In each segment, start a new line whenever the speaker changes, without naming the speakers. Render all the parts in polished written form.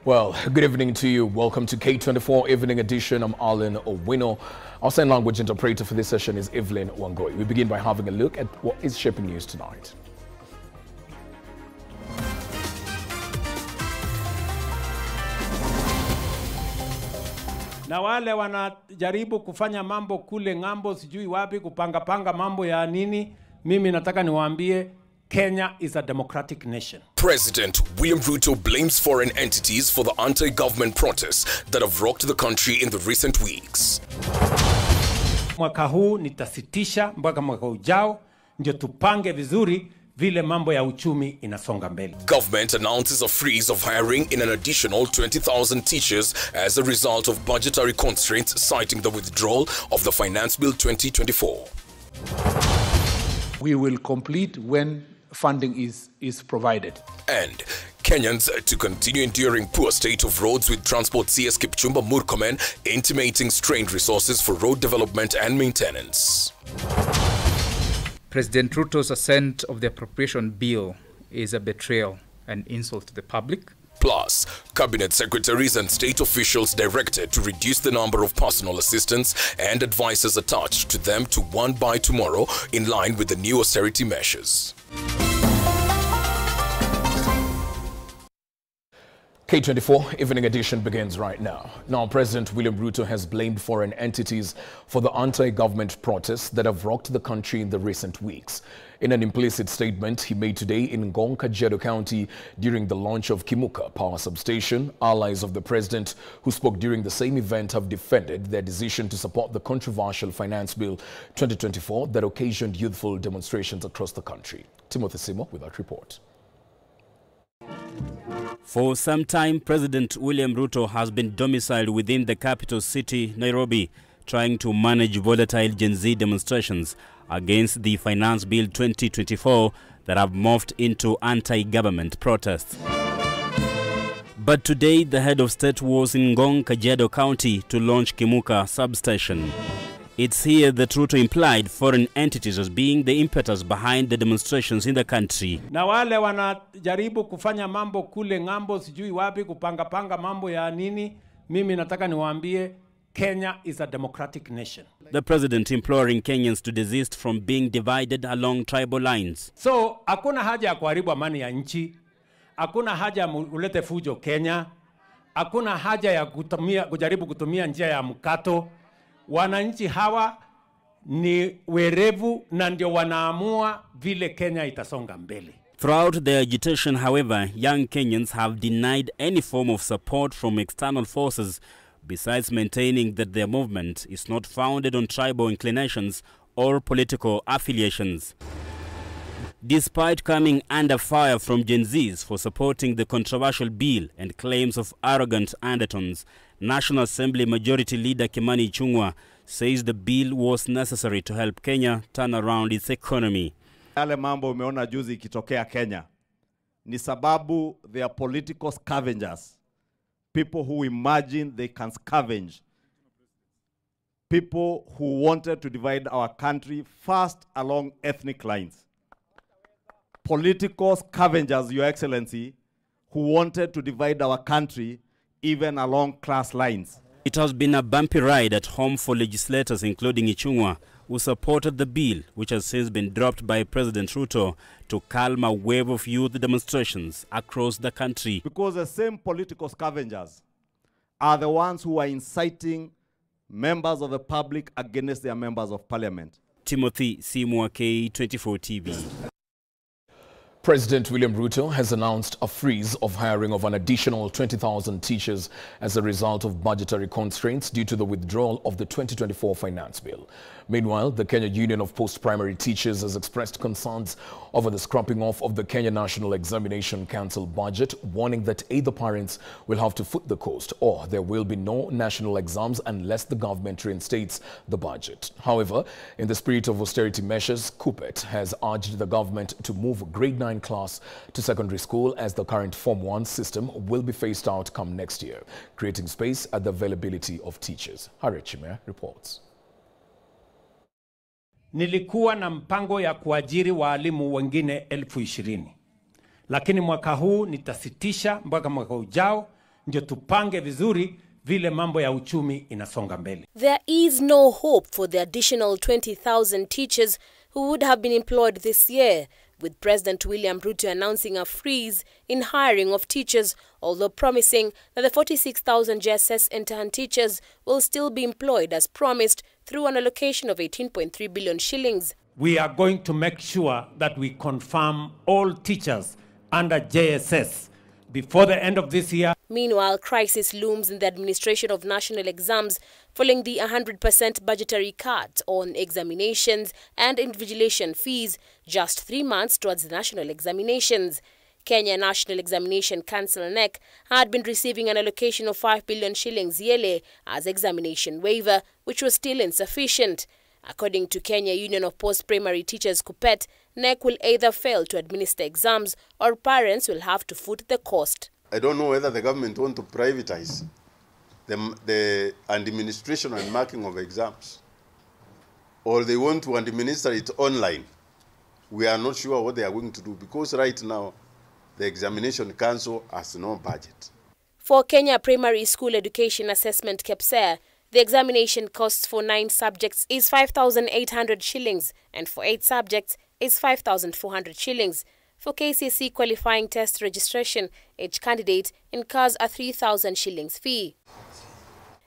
Well, good evening to you. Welcome to K24 Evening Edition. I'm Alan Owino. Our sign language interpreter for this session is Evelyn Wangoi. We begin by having a look at what is shaping news tonight.
Na wale wanajaribu kufanya mambo kule ngambo sijui wapi kupanga mambo ya nini, mimi nataka niwaambie Kenya is a democratic nation.
President William Ruto blames foreign entities for the anti-government protests that have rocked the country in the recent weeks.
Mwaka huu nitasitisha mpaka mwaka ujao ndio tupange vizuri vile mambo ya uchumi inasonga mbele.
Government announces a freeze of hiring in an additional 20,000 teachers as a result of budgetary constraints, citing the withdrawal of the Finance Bill 2024.
We will complete when funding is provided.
And Kenyans to continue enduring poor state of roads, with Transport CS Kipchumba Murkomen intimating strained resources for road development and maintenance.
President Ruto's assent of the appropriation bill is a betrayal and insult to the public.
Plus, cabinet secretaries and state officials directed to reduce the number of personal assistants and advisors attached to them to one by tomorrow, in line with the new austerity measures.
K24 Evening Edition begins right now. Now, President William Ruto has blamed foreign entities for the anti-government protests that have rocked the country in the recent weeks. In an implicit statement he made today in Ngong, Kajiado County during the launch of Kimuka Power Substation, allies of the president who spoke during the same event have defended their decision to support the controversial Finance Bill 2024 that occasioned youthful demonstrations across the country. Timothy Simo with that report.
For some time, President William Ruto has been domiciled within the capital city, Nairobi, trying to manage volatile Gen Z demonstrations against the Finance Bill 2024 that have morphed into anti-government protests. But today, the head of state was in Ngong, Kajiado County to launch Kimuka substation. It's here that Ruto implied foreign entities as being the impetus behind the demonstrations in the country.
Na wale wanajaribu kufanya mambo kule ngambo sijui wapi kupanga mambo ya nini, mimi nataka niwaambie Kenya is a democratic nation.
The president imploring Kenyans to desist from being divided along tribal lines.
So, hakuna haja ya kuharibu amani ya nchi, hakuna haja ulete fujo Kenya, hakuna haja ya kujaribu kutumia njia ya mkato. Wananchi hawa ni werevu na ndio wanaamua vile Kenya itasonga mbele.
Throughout the agitation, however, young Kenyans have denied any form of support from external forces, besides maintaining that their movement is not founded on tribal inclinations or political affiliations. Despite coming under fire from Gen Zs for supporting the controversial bill and claims of arrogant undertones, National Assembly Majority Leader Kimani Ichung'wah says the bill was necessary to help Kenya turn around its economy.
Yale mambo umeona juzi ikitokea Kenya ni sababu they are political scavengers. People who imagine they can scavenge. People who wanted to divide our country first along ethnic lines. Political scavengers, Your Excellency, who wanted to divide our country even along class lines.
It has been a bumpy ride at home for legislators, including Ichung'wah, who supported the bill, which has since been dropped by President Ruto to calm a wave of youth demonstrations across the country.
Because the same political scavengers are the ones who are inciting members of the public against their members of parliament.
Timothy Simo, K24 TV.
President William Ruto has announced a freeze of hiring of an additional 20,000 teachers as a result of budgetary constraints due to the withdrawal of the 2024 Finance Bill. Meanwhile, the Kenya Union of Post-Primary Teachers has expressed concerns over the scrapping off of the Kenya National Examination Council budget, warning that either parents will have to foot the cost or there will be no national exams unless the government reinstates the budget. However, in the spirit of austerity measures, KUPPET has urged the government to move grade 9 class to secondary school, as the current Form 1 system will be phased out come next year, creating space at the availability of teachers. Harriet Chimera reports.
Nilikuwa na mpango ya kuajiri walimu wengine 20,000. Lakini mwaka huu nitasitisha mpaka mwaka ujao ndio tupange vizuri vile mambo ya uchumi inasonga mbele.
There is no hope for the additional 20,000 teachers who would have been employed this year, with President William Ruto announcing a freeze in hiring of teachers, although promising that the 46,000 JSS intern teachers will still be employed as promised through an allocation of 18.3 billion shillings.
We are going to make sure that we confirm all teachers under JSS before the end of this year.
Meanwhile, crisis looms in the administration of national exams following the 100% budgetary cut on examinations and invigilation fees just 3 months towards the national examinations. Kenya National Examination Council (NEC) had been receiving an allocation of 5 billion shillings yearly as examination waiver, which was still insufficient. According to Kenya Union of Post-Primary Teachers (KUPPET), NEC will either fail to administer exams or parents will have to foot the cost.
I don't know whether the government want to privatize the administration and marking of exams, or they want to administer it online. We are not sure what they are going to do, because right now the Examination Council has no budget.
For Kenya Primary School Education Assessment (KEPSEA), the examination costs for 9 subjects is 5,800 shillings and for 8 subjects is 5,400 shillings. For KCSE qualifying test registration, each candidate incurs a 3,000 shillings fee.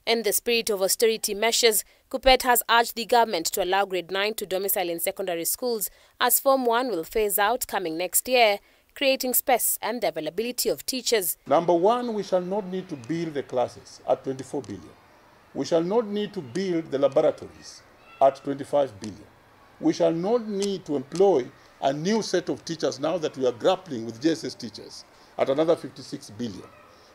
In the spirit of austerity measures, KUPPET has urged the government to allow grade 9 to domicile in secondary schools, as Form 1 will phase out coming next year, creating space and the availability of teachers.
Number one, we shall not need to build the classes at 24 billion. We shall not need to build the laboratories at 25 billion. We shall not need to employ a new set of teachers now that we are grappling with JSS teachers at another 56 billion.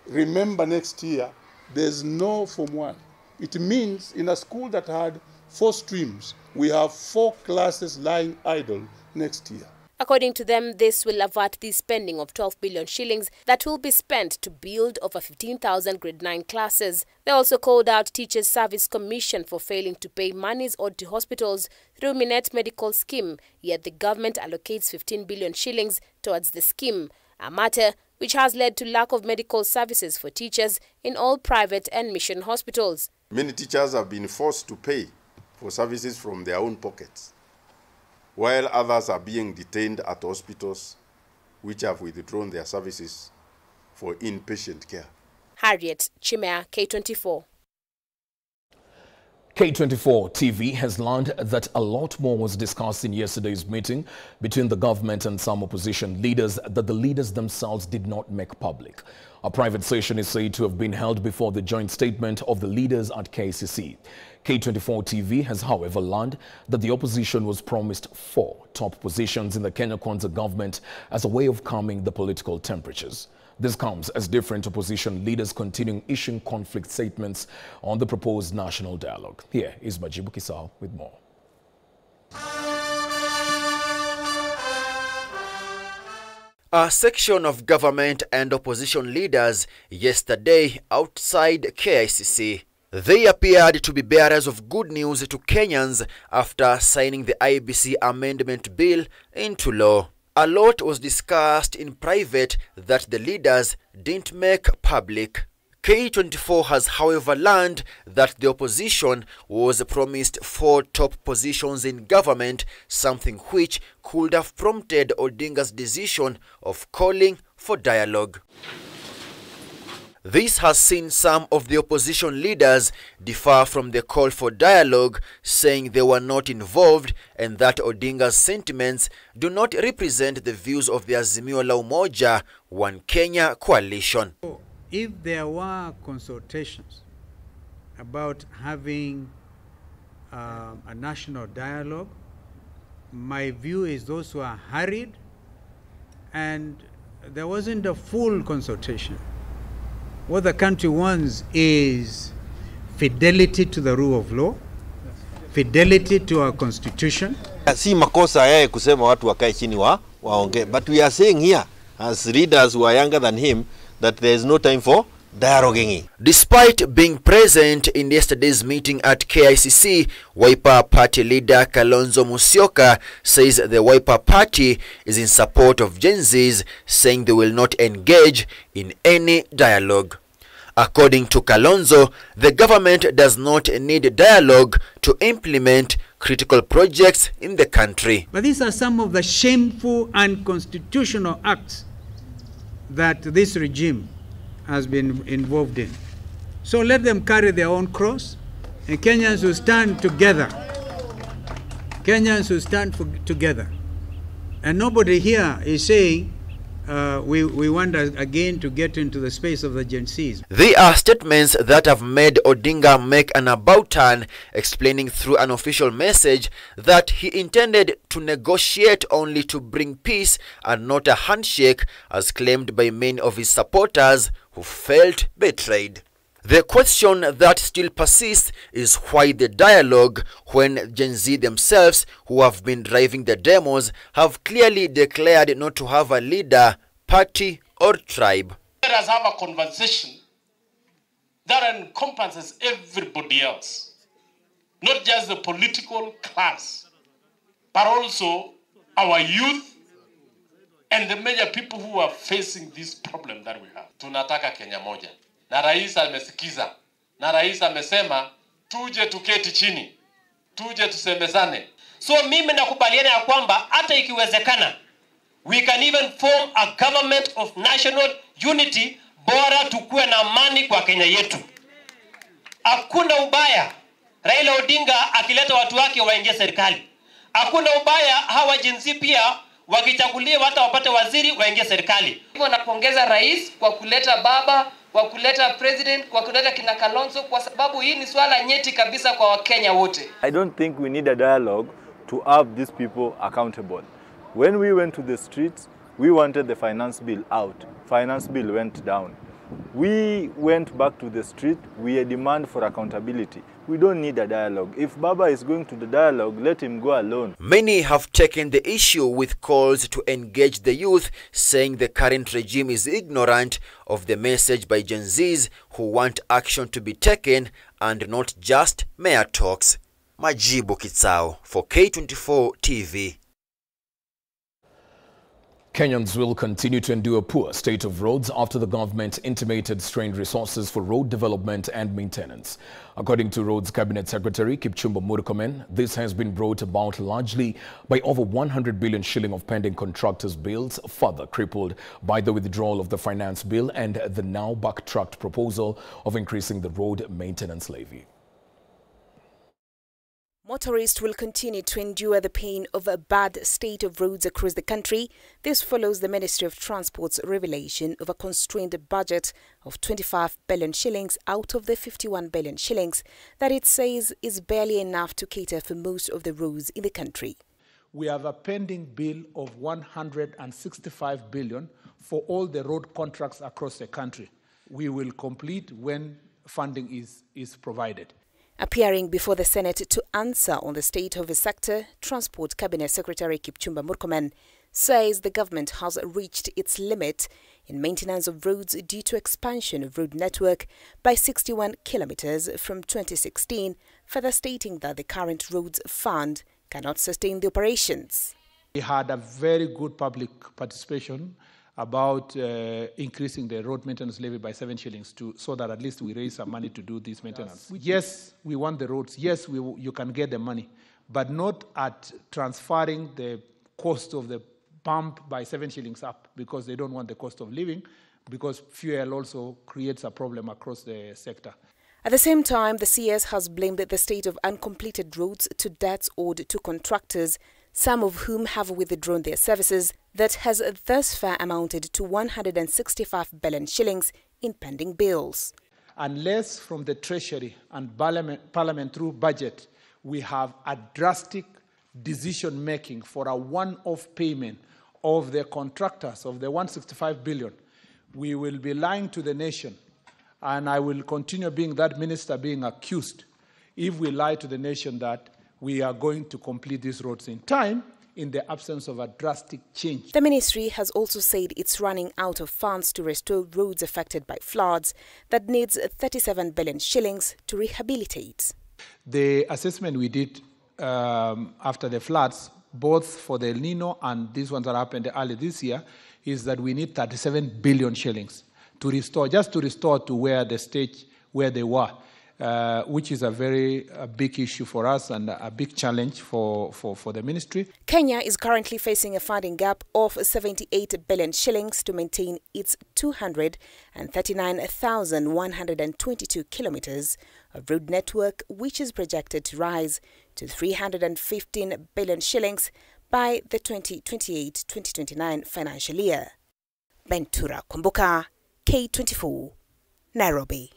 Remember, next year, there's no Form 1. It means in a school that had 4 streams, we have 4 classes lying idle next year.
According to them, this will avert the spending of 12 billion shillings that will be spent to build over 15,000 grade 9 classes. They also called out Teachers Service Commission for failing to pay monies owed to hospitals through Minet Medical Scheme, yet the government allocates 15 billion shillings towards the scheme, a matter which has led to lack of medical services for teachers in all private and mission hospitals.
Many teachers have been forced to pay for services from their own pockets, while others are being detained at hospitals which have withdrawn their services for inpatient care.
Harriet Chimea, K24.
K24 TV has learned that a lot more was discussed in yesterday's meeting between the government and some opposition leaders that the leaders themselves did not make public. A private session is said to have been held before the joint statement of the leaders at KCC. K24 TV has, however, learned that the opposition was promised 4 top positions in the Kenya Kwanza government as a way of calming the political temperatures. This comes as different opposition leaders continuing issuing conflict statements on the proposed national dialogue. Here is Majibu Kisao with more.
A section of government and opposition leaders yesterday outside KICC. They appeared to be bearers of good news to Kenyans after signing the IEBC amendment bill into law. A lot was discussed in private that the leaders didn't make public. K24 has, however, learned that the opposition was promised 4 top positions in government, something which could have prompted Odinga's decision of calling for dialogue. This has seen some of the opposition leaders differ from the call for dialogue, saying they were not involved and that Odinga's sentiments do not represent the views of the Azimio la Umoja One Kenya coalition.
If there were consultations about having a national dialogue, my view is those who are hurried and there wasn't a full consultation. What the country wants is fidelity to the rule of law, fidelity to our constitution.
Si makosa yeye kusema watu wakae chini waongee, but we are saying here as leaders who are younger than him that there is no time for dialoguing.
Despite being present in yesterday's meeting at KICC, Wiper Party leader Kalonzo Musyoka says the Wiper Party is in support of Gen Zs, saying they will not engage in any dialogue. According to Kalonzo, the government does not need dialogue to implement critical projects in the country.
But these are some of the shameful and unconstitutional acts that this regime has been involved in. So let them carry their own cross, and Kenyans will stand together. Kenyans will stand together. And nobody here is saying we want again to get into the space of the Gen Zs.
They are statements that have made Odinga make an about turn, explaining through an official message that he intended to negotiate only to bring peace and not a handshake, as claimed by many of his supporters who felt betrayed. The question that still persists is why the dialogue when Gen Z themselves, who have been driving the demos, have clearly declared not to have a leader, party or tribe.
Let us have a conversation that encompasses everybody else, not just the political class, but also our youth and the major people who are facing this problem that we have. Tunataka Kenya moja. Na rais amesikiza, na rais amesema tuje tuketi chini, tuje tusemezane.
So mimi nakubaliana ya kwamba hata ikiwezekana we can even form a government of national unity, bora tukue na amani kwa Kenya yetu. Hakuna ubaya Raila Odinga akileta watu wake waingie serikali. Hakuna ubaya hawa jinsi pia wakichaguliwa hata wapate waziri waingie serikali.
Hivyo napongeza rais kwa kuleta baba, kwa kuleta president, kwa kuleta kina Kalonzo, kwa sababu hii ni swala nyeti kabisa kwa Wakenya wote.
I don't think we need a dialogue to have these people accountable. When we went to the streets, we wanted the finance bill out. Finance bill went down. We went back to the street, we demand for accountability. We don't need a dialogue. If Baba is going to the dialogue, let him go alone.
Many have taken the issue with calls to engage the youth, saying the current regime is ignorant of the message by Gen Zs who want action to be taken and not just mere talks. Majibu Kitsao for K24 TV.
Kenyans will continue to endure a poor state of roads after the government intimated strained resources for road development and maintenance. According to Roads Cabinet Secretary Kipchumba Murkomen, this has been brought about largely by over 100 billion shilling of pending contractors' bills, further crippled by the withdrawal of the finance bill and the now backtracked proposal of increasing the road maintenance levy.
Motorists will continue to endure the pain of a bad state of roads across the country. This follows the Ministry of Transport's revelation of a constrained budget of 25 billion shillings out of the 51 billion shillings that it says is barely enough to cater for most of the roads in the country.
We have a pending bill of 165 billion for all the road contracts across the country. We will complete when funding is provided.
Appearing before the Senate to answer on the state of the sector, Transport Cabinet Secretary Kipchumba Murkomen says the government has reached its limit in maintenance of roads due to expansion of road network by 61 kilometers from 2016, further stating that the current roads fund cannot sustain the operations.
We had a very good public participation about increasing the road maintenance levy by 7 shillings so that at least we raise some money to do this maintenance. Yes, we want the roads. Yes, you can get the money, but not at transferring the cost of the pump by 7 shillings up, because they don't want the cost of living, because fuel also creates a problem across the sector.
At the same time, the CS has blamed the state of uncompleted roads to debts owed to contractors, some of whom have withdrawn their services, that has thus far amounted to 165 billion shillings in pending bills.
Unless from the Treasury and Parliament through budget, we have a drastic decision-making for a one-off payment of the contractors of the 165 billion, we will be lying to the nation, and I will continue being that minister being accused if we lie to the nation that we are going to complete these roads in time in the absence of a drastic change.
The ministry has also said it's running out of funds to restore roads affected by floods that needs 37 billion shillings to rehabilitate.
The assessment we did after the floods, both for the El Nino and these ones that happened early this year, is that we need 37 billion shillings to restore to where the stage where they were, which is a very big issue for us and a big challenge for the ministry.
Kenya is currently facing a funding gap of 78 billion shillings to maintain its 239,122 kilometers of road network, which is projected to rise to 315 billion shillings by the 2028-2029 financial year. Bentura Kumbuka, K24, Nairobi.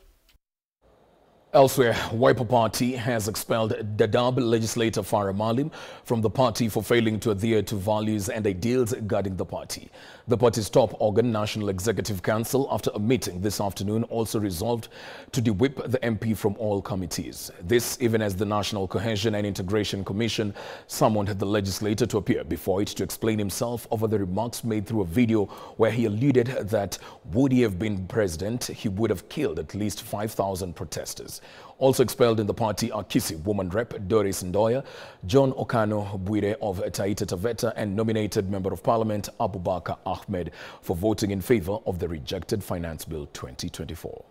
Elsewhere, Wiper Party has expelled Dadaab legislator Farah Maalim from the party for failing to adhere to values and ideals guiding the party. The party's top organ, National Executive Council, after a meeting this afternoon, also resolved to de-whip the MP from all committees. This even as the National Cohesion and Integration Commission summoned the legislator to appear before it to explain himself over the remarks made through a video where he alluded that would he have been president, he would have killed at least 5,000 protesters. Also expelled in the party are Kisii woman rep Doris Ndoya, John Okano Bwire of Taita Taveta, and nominated Member of Parliament Abubakar Ahmed for voting in favor of the rejected Finance Bill 2024.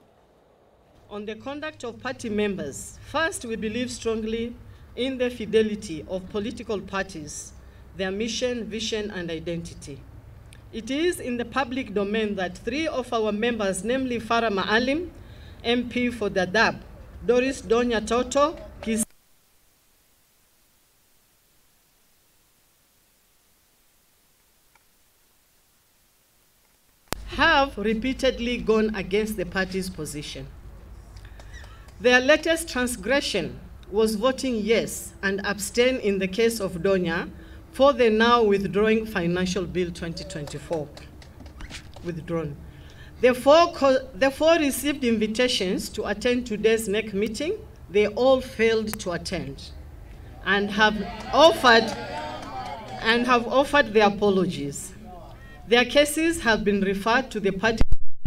On the conduct of party members, first, we believe strongly in the fidelity of political parties, their mission, vision, and identity. It is in the public domain that 3 of our members, namely Farah Maalim, MP for Dadaab, Doris Donya Toto, Kisii, have repeatedly gone against the party's position. Their latest transgression was voting yes and abstain in the case of Donya for the now withdrawing Financial Bill 2024. Withdrawn. The four received invitations to attend today's NEC meeting. They all failed to attend and have offered their apologies. Their cases have been referred to the party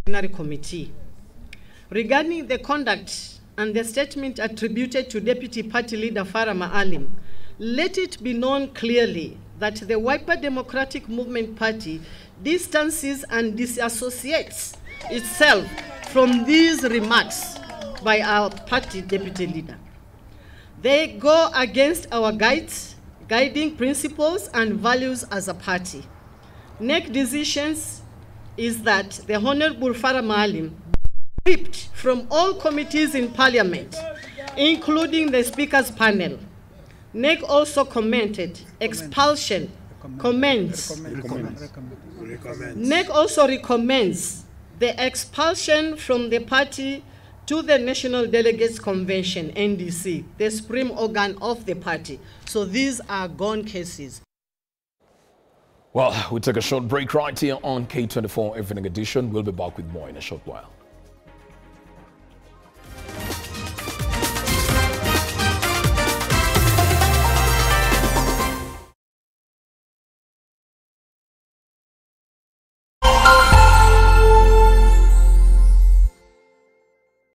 disciplinary committee. Regarding the conduct and the statement attributed to Deputy Party Leader Farah Maalim, let it be known clearly that the Wiper Democratic Movement Party distances and disassociates itself from these remarks by our party deputy leader. They go against our guiding principles and values as a party. NEC decisions is that the Honorable Farah Maalim be whipped from all committees in Parliament, including the Speaker's panel. NEC also commented expulsion, NEC also recommends the expulsion from the party to the National Delegates Convention, NDC, the supreme organ of the party. So these are gone cases.
Well, we take a short break right here on K24 Evening Edition. We'll be back with more in a short while.